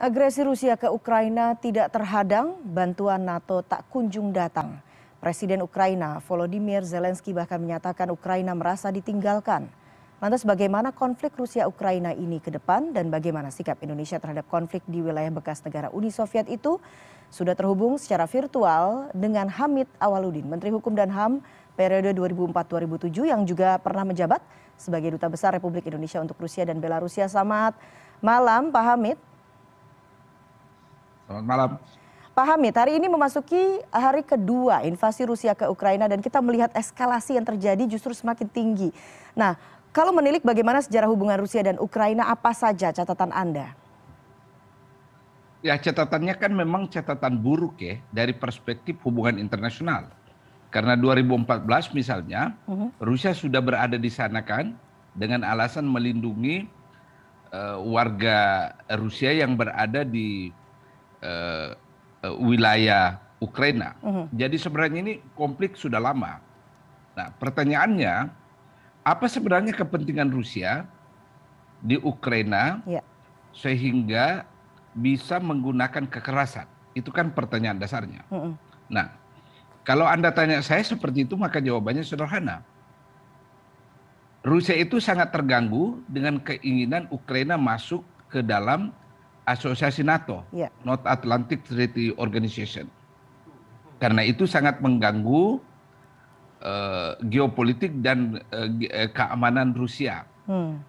Agresi Rusia ke Ukraina tidak terhadang, bantuan NATO tak kunjung datang. Presiden Ukraina Volodymyr Zelensky bahkan menyatakan Ukraina merasa ditinggalkan. Lantas bagaimana konflik Rusia-Ukraina ini ke depan dan bagaimana sikap Indonesia terhadap konflik di wilayah bekas negara Uni Soviet itu? Sudah terhubung secara virtual dengan Hamid Awaludin, Menteri Hukum dan HAM periode 2004-2007 yang juga pernah menjabat sebagai Duta Besar Republik Indonesia untuk Rusia dan Belarusia. Selamat malam Pak Hamid. Selamat malam. Pak Hamid, hari ini memasuki hari kedua invasi Rusia ke Ukraina dan kita melihat eskalasi yang terjadi justru semakin tinggi. Nah, kalau menilik bagaimana sejarah hubungan Rusia dan Ukraina, apa saja catatan Anda? Ya, catatannya kan memang catatan buruk ya dari perspektif hubungan internasional. Karena 2014 misalnya, Rusia sudah berada di sana kan dengan alasan melindungi warga Rusia yang berada di wilayah Ukraina. Jadi sebenarnya ini konflik sudah lama. Nah, pertanyaannya, apa sebenarnya kepentingan Rusia di Ukraina sehingga bisa menggunakan kekerasan? Itu kan pertanyaan dasarnya. Nah, kalau Anda tanya saya seperti itu, maka jawabannya sederhana. Rusia itu sangat terganggu dengan keinginan Ukraina masuk ke dalam asosiasi NATO, North Atlantic Treaty Organization. Karena itu sangat mengganggu geopolitik dan keamanan Rusia.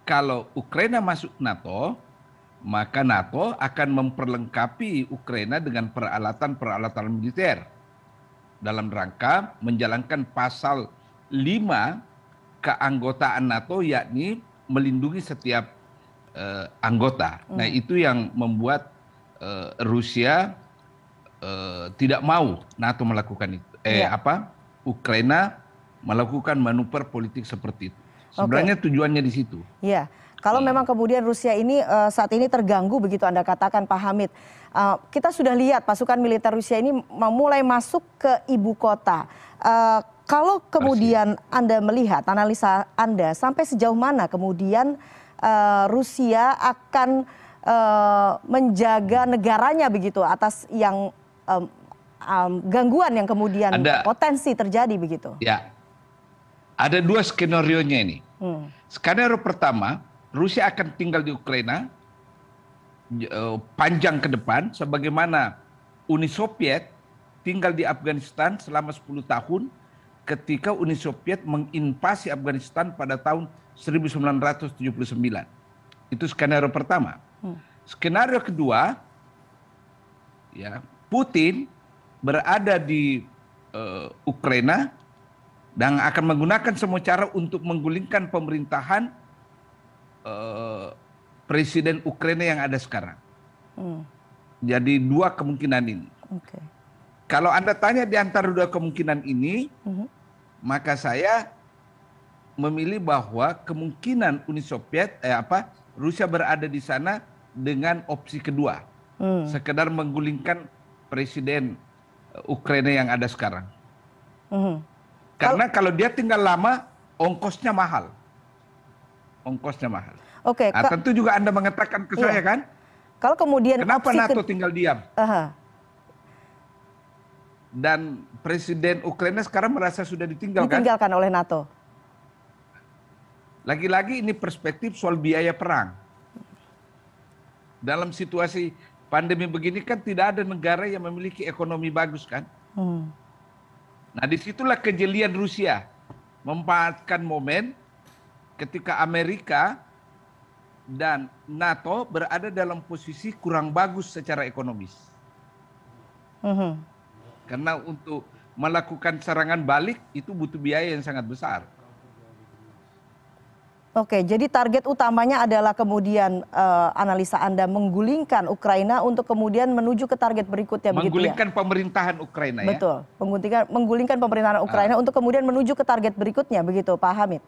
Kalau Ukraina masuk NATO, maka NATO akan memperlengkapi Ukraina dengan peralatan-peralatan militer dalam rangka menjalankan pasal 5 keanggotaan NATO, yakni melindungi setiap anggota. Nah, itu yang membuat Rusia tidak mau NATO melakukan itu. Ukraina melakukan manuver politik seperti itu. Sebenarnya tujuannya di situ. Iya. Kalau memang kemudian Rusia ini saat ini terganggu begitu Anda katakan Pak Hamid. Kita sudah lihat pasukan militer Rusia ini mulai masuk ke ibu kota. Kalau kemudian Anda melihat analisa Anda sampai sejauh mana kemudian Rusia akan menjaga negaranya begitu atas yang gangguan yang kemudian potensi terjadi begitu? Ya, ada dua skenario-nya ini. Skenario pertama, Rusia akan tinggal di Ukraina panjang ke depan, sebagaimana Uni Soviet tinggal di Afghanistan selama 10 tahun ketika Uni Soviet menginvasi Afghanistan pada tahun 1979. Itu skenario pertama. Skenario kedua, ya, Putin berada di Ukraina dan akan menggunakan semua cara untuk menggulingkan pemerintahan presiden Ukraina yang ada sekarang. Jadi dua kemungkinan ini. Kalau Anda tanya di antara dua kemungkinan ini, maka saya memilih bahwa kemungkinan Uni Soviet, Rusia berada di sana dengan opsi kedua, sekedar menggulingkan presiden Ukraina yang ada sekarang. Karena kalau dia tinggal lama, ongkosnya mahal. Nah, tentu juga Anda mengatakan ke saya kan, kalau kemudian kenapa NATO tinggal diam? Dan presiden Ukraina sekarang merasa sudah ditinggalkan oleh NATO. Lagi-lagi ini perspektif soal biaya perang. Dalam situasi pandemi begini kan tidak ada negara yang memiliki ekonomi bagus kan. Nah, disitulah kejelian Rusia memanfaatkan momen ketika Amerika dan NATO berada dalam posisi kurang bagus secara ekonomis. Karena untuk melakukan serangan balik itu butuh biaya yang sangat besar. Oke, jadi target utamanya adalah kemudian analisa Anda menggulingkan Ukraina untuk kemudian menuju ke target berikutnya begitu ya? Menggulingkan pemerintahan Ukraina ya? Betul, menggulingkan pemerintahan Ukraina untuk kemudian menuju ke target berikutnya begitu Pak Hamid?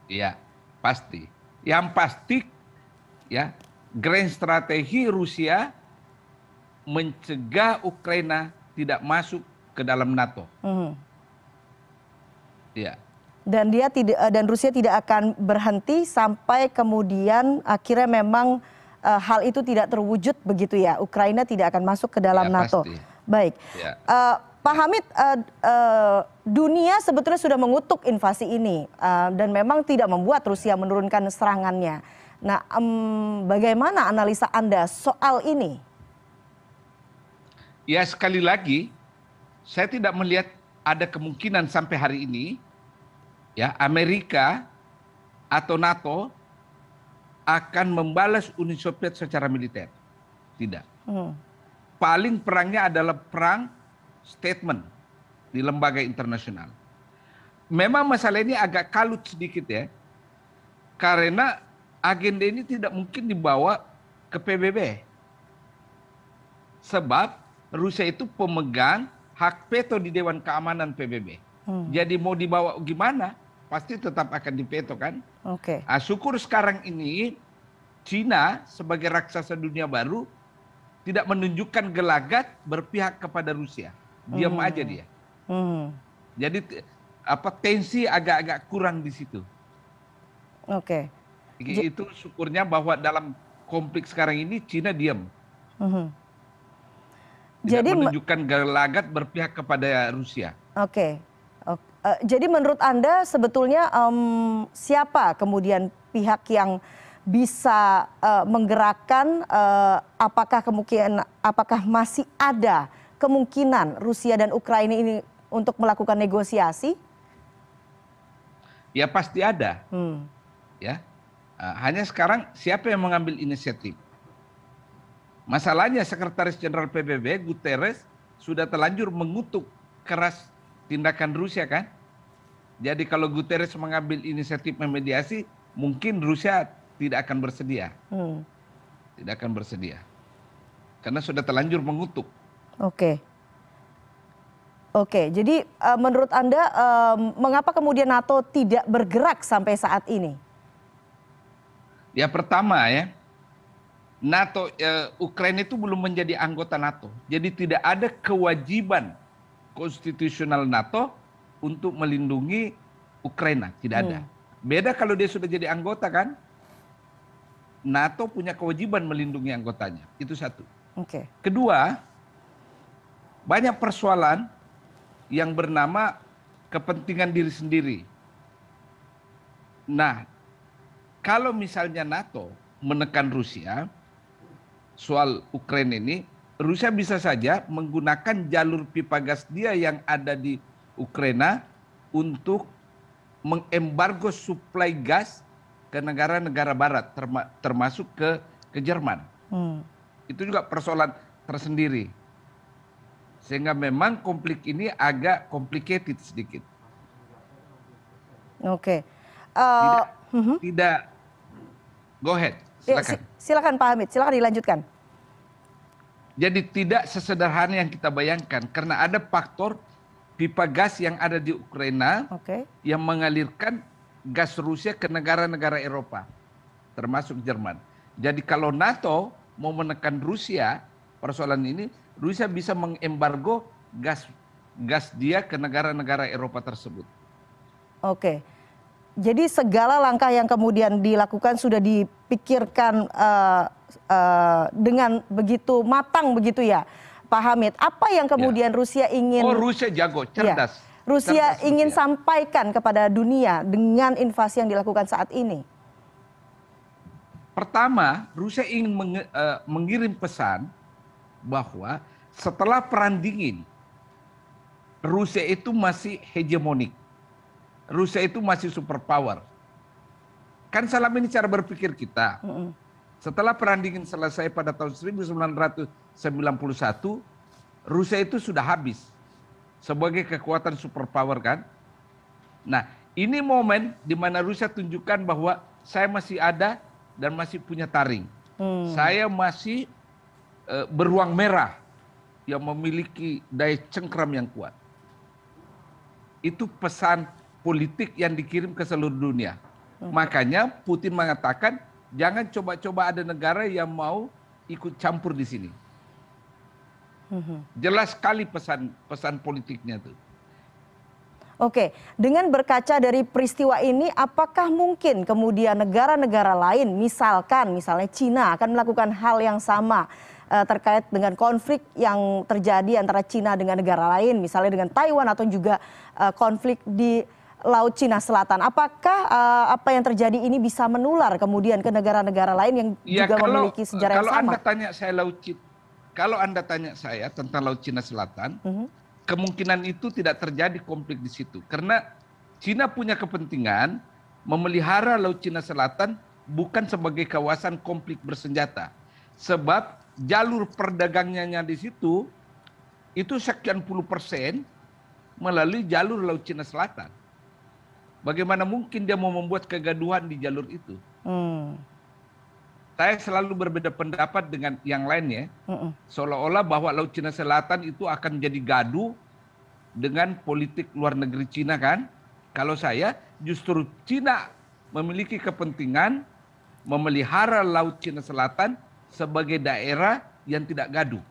Iya, pasti. Yang pasti ya, grand strategi Rusia mencegah Ukraina tidak masuk ke dalam NATO. Iya. Dan Rusia tidak akan berhenti sampai kemudian akhirnya memang hal itu tidak terwujud begitu ya, Ukraina tidak akan masuk ke dalam Ya, NATO. pasti. Baik, Ya. Pak Hamid, dunia sebetulnya sudah mengutuk invasi ini dan memang tidak membuat Rusia menurunkan serangannya. Nah, bagaimana analisa Anda soal ini? Ya, sekali lagi, saya tidak melihat ada kemungkinan sampai hari ini ya Amerika atau NATO akan membalas Uni Soviet secara militer. Tidak. Paling perangnya adalah perang statement di lembaga internasional. Memang masalah ini agak kalut sedikit ya, karena agenda ini tidak mungkin dibawa ke PBB. Sebab Rusia itu pemegang hak veto di Dewan Keamanan PBB. Jadi mau dibawa gimana, pasti tetap akan diveto kan. Oke. Syukur sekarang ini Cina sebagai raksasa dunia baru tidak menunjukkan gelagat berpihak kepada Rusia. Diam aja dia. Jadi tensi agak-agak kurang di situ. Oke. Itu syukurnya bahwa dalam konflik sekarang ini Cina diam. Tidak menunjukkan gelagat berpihak kepada Rusia. Oke. Jadi menurut Anda sebetulnya siapa kemudian pihak yang bisa menggerakkan, apakah masih ada kemungkinan Rusia dan Ukraina ini untuk melakukan negosiasi? Ya pasti ada. Ya. Hanya sekarang siapa yang mengambil inisiatif? Masalahnya Sekretaris Jenderal PBB Guterres sudah terlanjur mengutuk keras tindakan Rusia kan. Jadi kalau Guterres mengambil inisiatif memediasi, mungkin Rusia tidak akan bersedia. Tidak akan bersedia. Karena sudah terlanjur mengutuk. Oke, jadi menurut Anda mengapa kemudian NATO tidak bergerak sampai saat ini? Ya pertama ya, NATO Ukraina itu belum menjadi anggota NATO. Jadi tidak ada kewajiban konstitusional NATO untuk melindungi Ukraina, tidak ada. Beda kalau dia sudah jadi anggota kan, NATO punya kewajiban melindungi anggotanya. Itu satu. Kedua, banyak persoalan yang bernama kepentingan diri sendiri. Nah, kalau misalnya NATO menekan Rusia soal Ukraina ini, Rusia bisa saja menggunakan jalur pipa gas dia yang ada di Ukraina untuk mengembargo suplai gas ke negara-negara barat, termasuk ke Jerman. Itu juga persoalan tersendiri. Sehingga memang konflik ini agak complicated sedikit. Tidak. Go ahead, silakan. Silakan Pak Hamid, silakan dilanjutkan. Jadi tidak sesederhana yang kita bayangkan, karena ada faktor pipa gas yang ada di Ukraina yang mengalirkan gas Rusia ke negara-negara Eropa, termasuk Jerman. Jadi kalau NATO mau menekan Rusia, persoalan ini, Rusia bisa mengembargo gas dia ke negara-negara Eropa tersebut. Jadi segala langkah yang kemudian dilakukan sudah dipikirkan dengan begitu matang begitu ya, Pak Hamid. Apa yang kemudian Rusia ingin? Rusia jago, cerdas. Rusia ingin sampaikan kepada dunia dengan invasi yang dilakukan saat ini. Pertama, Rusia ingin mengirim pesan bahwa setelah perang dingin, Rusia itu masih hegemonik. Rusia itu masih superpower. Kan selama ini cara berpikir kita. Setelah perang dingin selesai pada tahun 1991, Rusia itu sudah habis sebagai kekuatan superpower kan. Nah, ini momen di mana Rusia tunjukkan bahwa saya masih ada dan masih punya taring. Saya masih beruang merah yang memiliki daya cengkram yang kuat. Itu pesan politik yang dikirim ke seluruh dunia. Makanya Putin mengatakan jangan coba-coba ada negara yang mau ikut campur di sini. Jelas sekali pesan politiknya tuh. Oke, dengan berkaca dari peristiwa ini, apakah mungkin kemudian negara-negara lain, misalnya Cina akan melakukan hal yang sama terkait dengan konflik yang terjadi antara Cina dengan negara lain, misalnya dengan Taiwan atau juga konflik di Laut Cina Selatan. Apakah apa yang terjadi ini bisa menular kemudian ke negara-negara lain yang Ya, juga memiliki sejarah yang kalau sama? Anda tanya saya tentang Laut Cina Selatan, kemungkinan itu tidak terjadi konflik di situ. Karena Cina punya kepentingan memelihara Laut Cina Selatan bukan sebagai kawasan konflik bersenjata. Sebab jalur perdagangnya di situ itu sekian puluh persen melalui jalur Laut Cina Selatan. Bagaimana mungkin dia mau membuat kegaduhan di jalur itu? Saya selalu berbeda pendapat dengan yang lainnya. Seolah-olah bahwa Laut Cina Selatan itu akan jadi gaduh dengan politik luar negeri Cina kan. Kalau saya justru Cina memiliki kepentingan memelihara Laut Cina Selatan sebagai daerah yang tidak gaduh.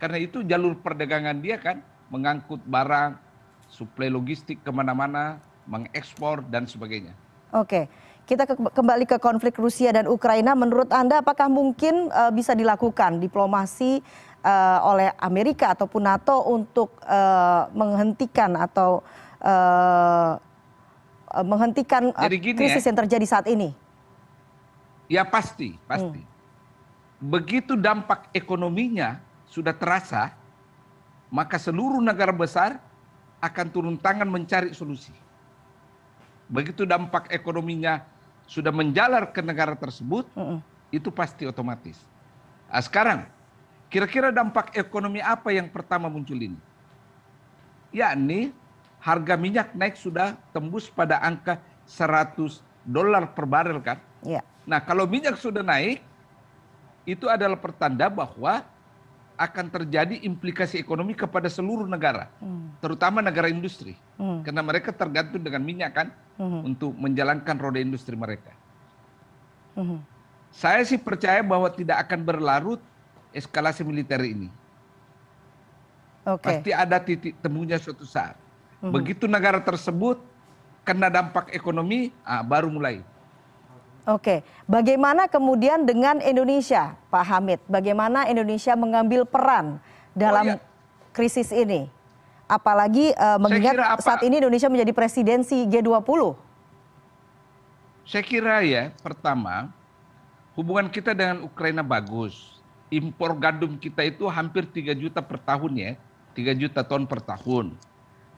Karena itu jalur perdagangan dia kan mengangkut barang, suplai logistik kemana-mana, mengekspor dan sebagainya. Oke, kita kembali ke konflik Rusia dan Ukraina. Menurut Anda apakah mungkin bisa dilakukan diplomasi oleh Amerika ataupun NATO untuk menghentikan atau menghentikan krisis yang terjadi saat ini? Ya pasti. Begitu dampak ekonominya sudah terasa, maka seluruh negara besar akan turun tangan mencari solusi. Begitu dampak ekonominya sudah menjalar ke negara tersebut, itu pasti otomatis. Nah, sekarang, kira-kira dampak ekonomi apa yang pertama muncul ini? Yakni harga minyak naik sudah tembus pada angka $100 per barel kan? Ya. Nah, kalau minyak sudah naik, itu adalah pertanda bahwa akan terjadi implikasi ekonomi kepada seluruh negara, terutama negara industri, karena mereka tergantung dengan minyak kan, untuk menjalankan roda industri mereka. Saya sih percaya bahwa tidak akan berlarut eskalasi militer ini. Pasti ada titik temunya suatu saat. Begitu negara tersebut kena dampak ekonomi, baru mulai. Oke, bagaimana kemudian dengan Indonesia, Pak Hamid? Bagaimana Indonesia mengambil peran dalam krisis ini? Apalagi mengingat saat ini Indonesia menjadi presidensi G20. Saya kira ya, pertama, hubungan kita dengan Ukraina bagus. Impor gandum kita itu hampir 3 juta per tahun ya, 3 juta ton per tahun.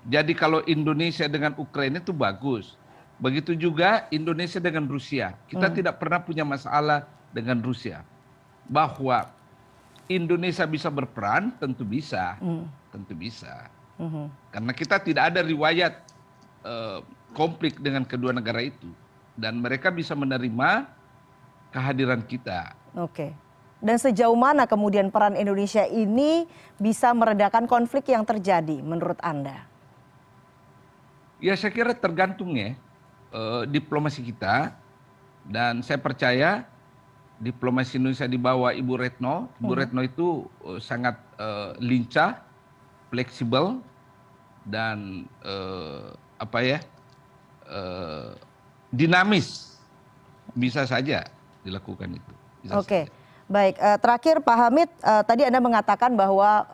Jadi kalau Indonesia dengan Ukraina itu bagus. Begitu juga Indonesia dengan Rusia. Kita tidak pernah punya masalah dengan Rusia. Bahwa Indonesia bisa berperan, tentu bisa. Tentu bisa. Karena kita tidak ada riwayat konflik dengan kedua negara itu. Dan mereka bisa menerima kehadiran kita. Oke. Dan sejauh mana kemudian peran Indonesia ini bisa meredakan konflik yang terjadi menurut Anda? Ya saya kira tergantung ya. Diplomasi kita, dan saya percaya diplomasi Indonesia di bawah Ibu Retno. Ibu Retno itu sangat lincah, fleksibel, dan dinamis. Bisa saja dilakukan itu. Oke, baik. Terakhir Pak Hamid, tadi Anda mengatakan bahwa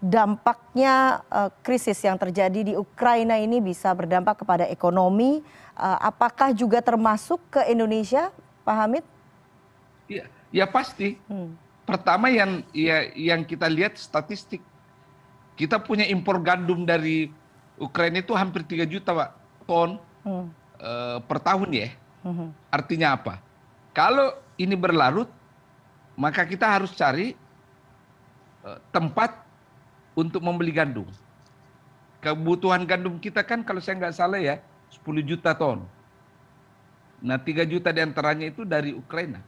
dampaknya krisis yang terjadi di Ukraina ini bisa berdampak kepada ekonomi. Apakah juga termasuk ke Indonesia, Pak Hamid? Ya pasti. Pertama yang kita lihat statistik. Kita punya impor gandum dari Ukraina itu hampir 3 juta Pak, ton per tahun ya. Artinya apa? Kalau ini berlarut, maka kita harus cari tempat untuk membeli gandum. Kebutuhan gandum kita kan kalau saya nggak salah ya 10 juta ton. Nah 3 juta diantaranya itu dari Ukraina.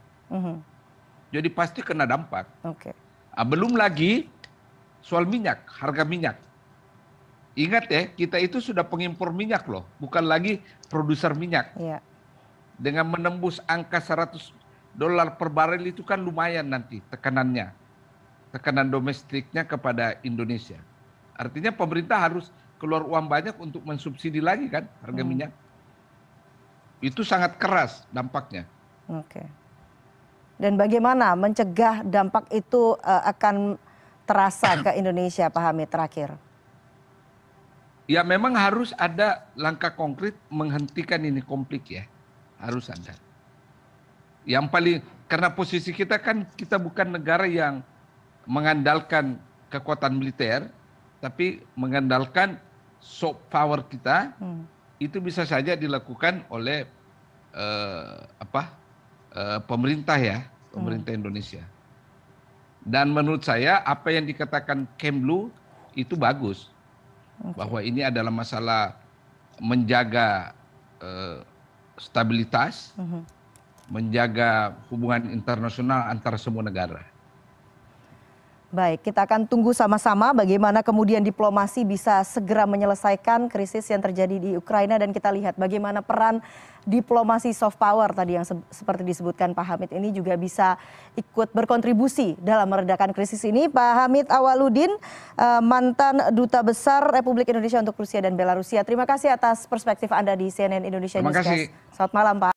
Jadi pasti kena dampak. Belum lagi soal minyak, harga minyak. Ingat ya, kita itu sudah pengimpor minyak loh, bukan lagi produser minyak. Dengan menembus angka $100 per barel itu kan lumayan nanti tekanannya. Tekanan domestiknya kepada Indonesia. Artinya pemerintah harus keluar uang banyak untuk mensubsidi lagi kan harga minyak. Itu sangat keras dampaknya. Oke. Dan bagaimana mencegah dampak itu akan terasa ke Indonesia, Pak Hamid, terakhir? Ya memang harus ada langkah konkret menghentikan ini konflik ya. Harus ada. Yang paling, karena posisi kita kan kita bukan negara yang mengandalkan kekuatan militer, tapi mengandalkan soft power kita, itu bisa saja dilakukan oleh pemerintah ya, pemerintah Indonesia. Dan menurut saya apa yang dikatakan Kemlu itu bagus. Bahwa ini adalah masalah menjaga stabilitas, menjaga hubungan internasional antara semua negara. Baik, kita akan tunggu sama-sama bagaimana kemudian diplomasi bisa segera menyelesaikan krisis yang terjadi di Ukraina, dan kita lihat bagaimana peran diplomasi soft power tadi yang seperti disebutkan Pak Hamid ini juga bisa ikut berkontribusi dalam meredakan krisis ini. Pak Hamid Awaludin, mantan Duta Besar Republik Indonesia untuk Rusia dan Belarusia. Terima kasih atas perspektif Anda di CNN Indonesia Newscast. Selamat malam, Pak.